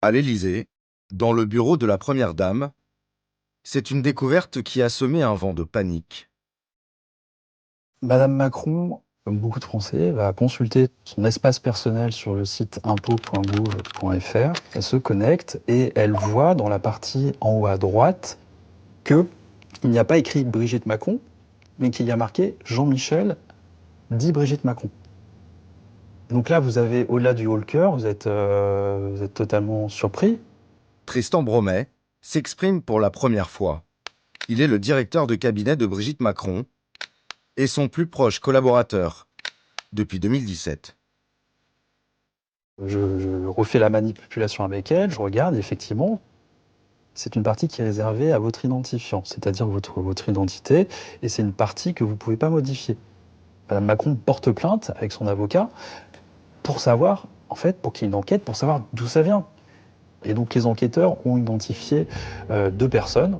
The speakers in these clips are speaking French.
À l'Élysée, dans le bureau de la Première Dame, c'est une découverte qui a semé un vent de panique. Madame Macron, comme beaucoup de Français, va consulter son espace personnel sur le site impôts.gouv.fr. Elle se connecte et elle voit dans la partie en haut à droite qu'il n'y a pas écrit Brigitte Macron, mais qu'il y a marqué Jean-Michel dit Brigitte Macron. Donc là, vous avez, au-delà du haut le cœur, vous êtes totalement surpris. Tristan Bromet s'exprime pour la première fois. Il est le directeur de cabinet de Brigitte Macron et son plus proche collaborateur depuis 2017. Je refais la manipulation avec elle, je regarde, effectivement, c'est une partie qui est réservée à votre identifiant, c'est-à-dire votre identité, et c'est une partie que vous ne pouvez pas modifier. Madame Macron porte plainte avec son avocat pour savoir, en fait, pour qu'il y ait une enquête, pour savoir d'où ça vient. Et donc les enquêteurs ont identifié 2 personnes.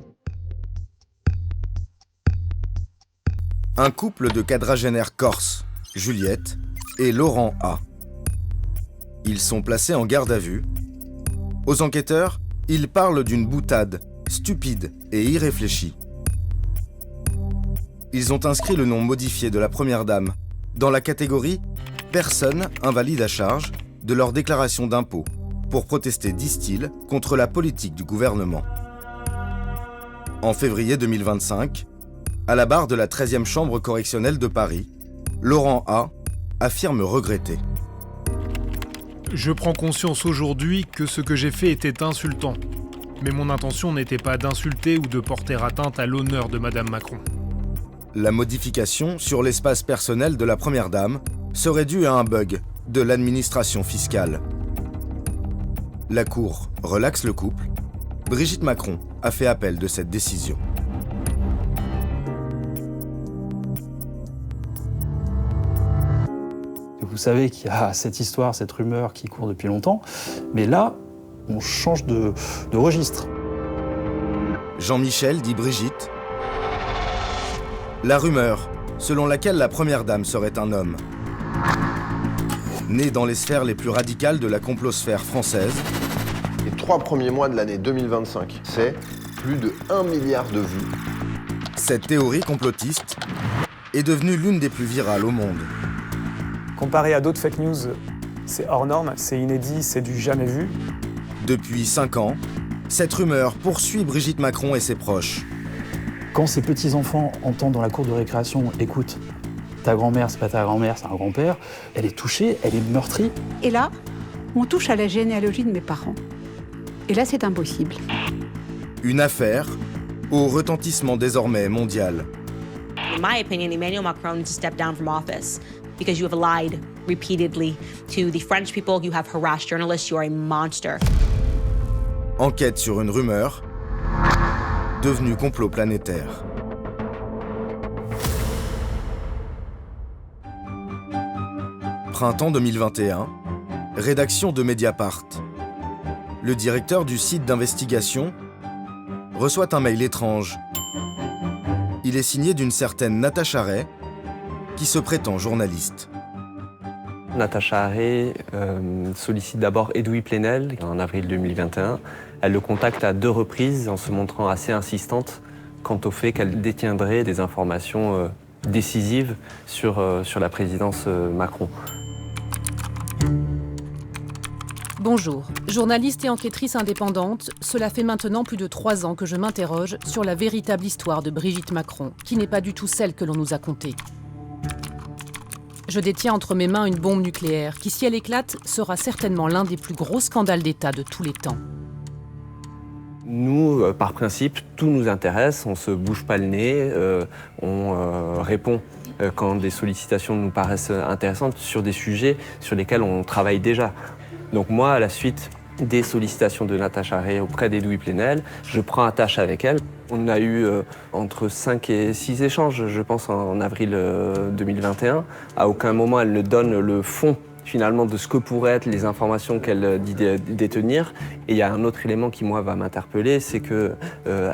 Un couple de quadragénaires corses, Juliette et Laurent A. Ils sont placés en garde à vue. Aux enquêteurs, ils parlent d'une boutade, stupide et irréfléchie. Ils ont inscrit le nom modifié de la Première Dame dans la catégorie « Personnes invalides à charge » de leur déclaration d'impôt, pour protester, disent-ils, contre la politique du gouvernement. En février 2025, à la barre de la 13e chambre correctionnelle de Paris, Laurent A. affirme regretter. Je prends conscience aujourd'hui que ce que j'ai fait était insultant. Mais mon intention n'était pas d'insulter ou de porter atteinte à l'honneur de Madame Macron. La modification sur l'espace personnel de la Première Dame serait due à un bug de l'administration fiscale. La Cour relaxe le couple. Brigitte Macron a fait appel de cette décision. Vous savez qu'il y a cette histoire, cette rumeur qui court depuis longtemps, mais là, on change de registre. Jean-Michel dit Brigitte. La rumeur selon laquelle la Première Dame serait un homme. Né dans les sphères les plus radicales de la complosphère française. Les 3 premiers mois de l'année 2025, c'est plus de 1 milliard de vues. Cette théorie complotiste est devenue l'une des plus virales au monde. Comparé à d'autres fake news, c'est hors norme, c'est inédit, c'est du jamais vu. Depuis 5 ans, cette rumeur poursuit Brigitte Macron et ses proches. Quand ces petits-enfants entendent dans la cour de récréation « Écoute, ta grand-mère, c'est pas ta grand-mère, c'est un grand-père », elle est touchée, elle est meurtrie. Et là, on touche à la généalogie de mes parents. Et là, c'est impossible. Une affaire au retentissement désormais mondial. In my opinion, Emmanuel Macron needs to step down from office because you have lied repeatedly to the French people, you have harassed journalists, you are a monster. Enquête sur une rumeur devenue complot planétaire. Printemps 2021, rédaction de Mediapart. Le directeur du site d'investigation reçoit un mail étrange. Il est signé d'une certaine Natacha Ray, qui se prétend journaliste. Natacha Ray sollicite d'abord Edoui Plenel en avril 2021. Elle le contacte à 2 reprises en se montrant assez insistante quant au fait qu'elle détiendrait des informations décisives sur la présidence Macron. Bonjour, journaliste et enquêtrice indépendante, cela fait maintenant plus de 3 ans que je m'interroge sur la véritable histoire de Brigitte Macron, qui n'est pas du tout celle que l'on nous a contée. Je détiens entre mes mains une bombe nucléaire qui, si elle éclate, sera certainement l'un des plus gros scandales d'État de tous les temps. Nous, par principe, tout nous intéresse, on se bouge pas le nez, on répond quand des sollicitations nous paraissent intéressantes sur des sujets sur lesquels on travaille déjà. Donc moi, à la suite des sollicitations de Natacha Ray auprès d'Edoui Plenel, je prends attache avec elle. On a eu entre 5 et 6 échanges, je pense, en avril 2021. À aucun moment, elle ne donne le fond, finalement, de ce que pourraient être les informations qu'elle dit détenir. Et il y a un autre élément qui, moi, va m'interpeller, c'est que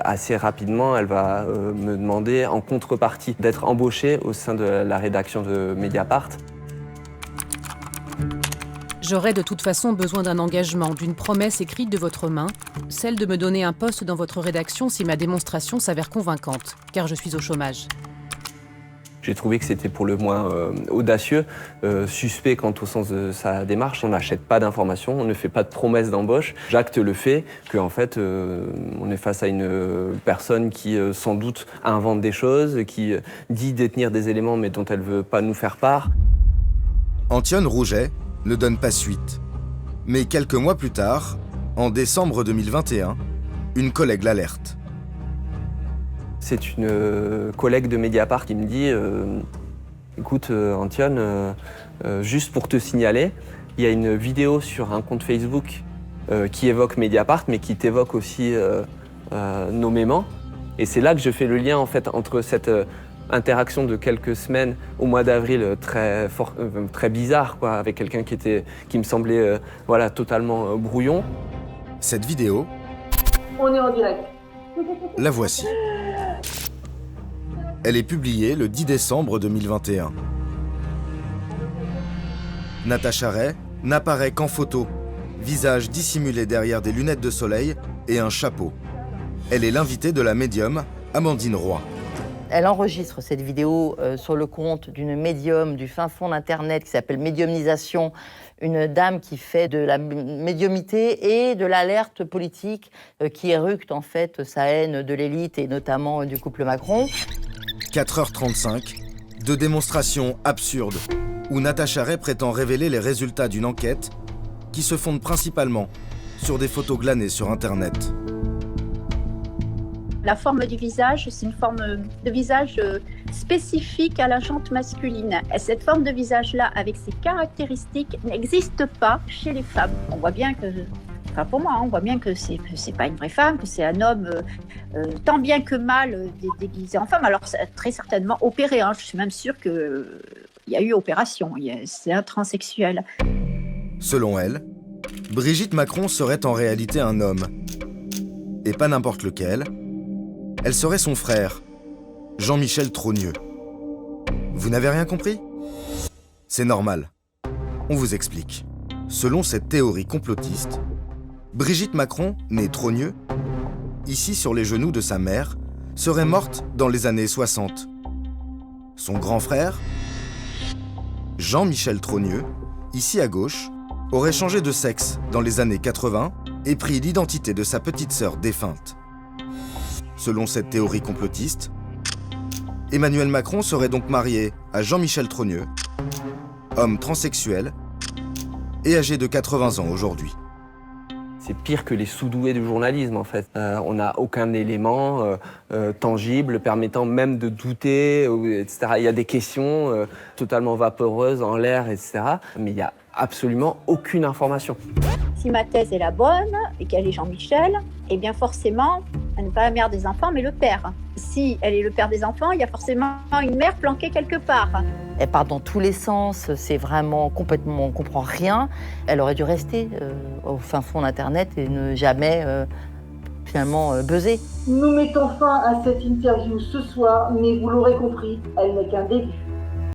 assez rapidement, elle va me demander, en contrepartie, d'être embauchée au sein de la rédaction de Mediapart. J'aurais de toute façon besoin d'un engagement, d'une promesse écrite de votre main, celle de me donner un poste dans votre rédaction si ma démonstration s'avère convaincante, car je suis au chômage. J'ai trouvé que c'était pour le moins audacieux, suspect quant au sens de sa démarche. On n'achète pas d'informations, on ne fait pas de promesses d'embauche. J'acte le fait qu'en fait, on est face à une personne qui sans doute invente des choses, qui dit détenir des éléments mais dont elle ne veut pas nous faire part. Antione Rouget ne donne pas suite. Mais quelques mois plus tard, en décembre 2021, une collègue l'alerte. C'est une collègue de Mediapart qui me dit écoute Antione, juste pour te signaler, il y a une vidéo sur un compte Facebook qui évoque Mediapart mais qui t'évoque aussi nommément. Et c'est là que je fais le lien en fait entre cette interaction de quelques semaines au mois d'avril très bizarre quoi, avec quelqu'un qui me semblait totalement brouillon. Cette vidéo, on est en direct. La voici. Elle est publiée le 10 décembre 2021. Natacha Ray n'apparaît qu'en photo, visage dissimulé derrière des lunettes de soleil et un chapeau. Elle est l'invitée de la médium Amandine Roy. Elle enregistre cette vidéo sur le compte d'une médium du fin fond d'Internet qui s'appelle Médiumnisation, une dame qui fait de la médiumité et de l'alerte politique qui éructe en fait sa haine de l'élite et notamment du couple Macron. 4h35, de démonstrations absurdes où Natacha Ray prétend révéler les résultats d'une enquête qui se fonde principalement sur des photos glanées sur Internet. La forme du visage, c'est une forme de visage spécifique à la jante masculine. Et cette forme de visage-là, avec ses caractéristiques, n'existe pas chez les femmes. On voit bien que, enfin pour moi, on voit bien que c'est pas une vraie femme, que c'est un homme tant bien que mal déguisé en femme. Alors très certainement opéré. Je suis même sûre qu'il y a eu opération. C'est un transsexuel. Selon elle, Brigitte Macron serait en réalité un homme. Et pas n'importe lequel. Elle serait son frère, Jean-Michel Trogneux. Vous n'avez rien compris? C'est normal. On vous explique. Selon cette théorie complotiste, Brigitte Macron, née Trogneux, ici sur les genoux de sa mère, serait morte dans les années 60. Son grand frère, Jean-Michel Trogneux, ici à gauche, aurait changé de sexe dans les années 80 et pris l'identité de sa petite sœur défunte. Selon cette théorie complotiste, Emmanuel Macron serait donc marié à Jean-Michel Trogneux, homme transsexuel et âgé de 80 ans aujourd'hui. C'est pire que les sous-doués du journalisme en fait. On n'a aucun élément tangible permettant même de douter, etc. Il y a des questions totalement vaporeuses en l'air, etc. Mais il n'y a absolument aucune information. Si ma thèse est la bonne et qu'elle est Jean-Michel, eh bien forcément, elle n'est pas la mère des enfants, mais le père. Si elle est le père des enfants, il y a forcément une mère planquée quelque part. Elle part dans tous les sens, c'est vraiment complètement, on ne comprend rien. Elle aurait dû rester au fin fond d'Internet et ne jamais finalement buzzer. Nous mettons fin à cette interview ce soir, mais vous l'aurez compris, elle n'est qu'un début.